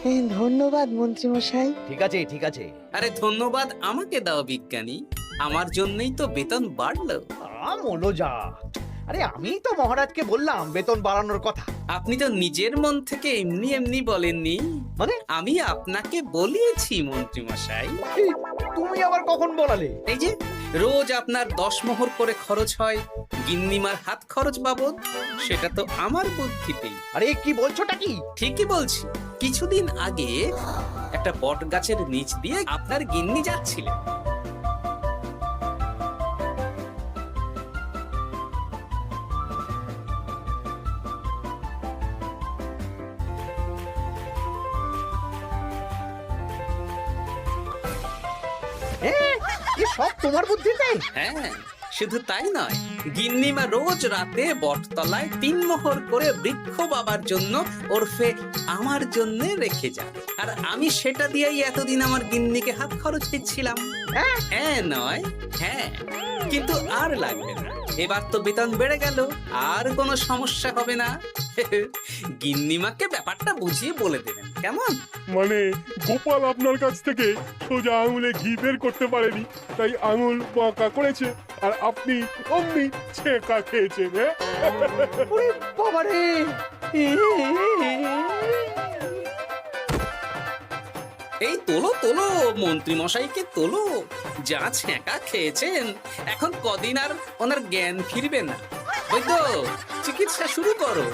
ধন্যবাদ মন্ত্রী মশাই। ঠিক আছে ঠিক আছে। আরে ধন্যবাদ আমাকে দাও বিজ্ঞানী, আমার জন্যই তো বেতন বাড়লো। আমলো যা। আরে আমি তো মহারাজকে বললাম বেতন বাড়ানোর কথা। আপনি তো নিজের মন থেকে এমনি এমনি বলেননি, মানে আমি আপনাকে বলিয়েছি মন্ত্রী মশাই। এই, তুমি আবার কখন বলালে? এই যে রোজ আপনার 10 মোহর করে খরচ হয় গিন্নিমার হাত খরচ বাবদ, সেটা তো আমার বুদ্ধিতেই। আরে কি বলছোটা কি? ঠিকই বলছি। কিছুদিন আগে একটা বট গাছের নিচ দিয়ে আপনার গিন্নি যাচ্ছিলেন। কি সব তোমার বুদ্ধিতে? হ্যাঁ, শুধু তাই নয়, গিন্নিমা রোজ রাতে বটতলায় 3 মোহর করে বৃক্ষ বাবার জন্য ওরফে আমার জন্য রেখে যান। আর আমি সেটা দিয়েই এতদিন আমার গিন্নিকে হাত খরচ দিচ্ছিলাম। হ্যাঁ নয় হ্যাঁ, কিন্তু আর লাগবে না, এবার তো বেতন বেড়ে গেল, আর কোনো সমস্যা হবে না। গিন্নিমাকে ব্যাপারটা বুঝিয়ে বলে দেবেন, কেমন? মানে গোপাল আপনার কাছ থেকে সোজা আঙুলে ঘি বের করতে পারেনি, তাই আঙুল বাঁকা করেছে, আর আপনি অমনি ছেঁকা খেয়েছেন। হ্যাঁ? ওরে বাবারে! এই তোলো তোলো, মন্ত্রী মশাইকে তোলো, যা ছ্যাঁকা খেয়েছেন এখন কদিন আর ওনার জ্ঞান ফিরবে না। বৈদ্য, চিকিৎসা শুরু করো।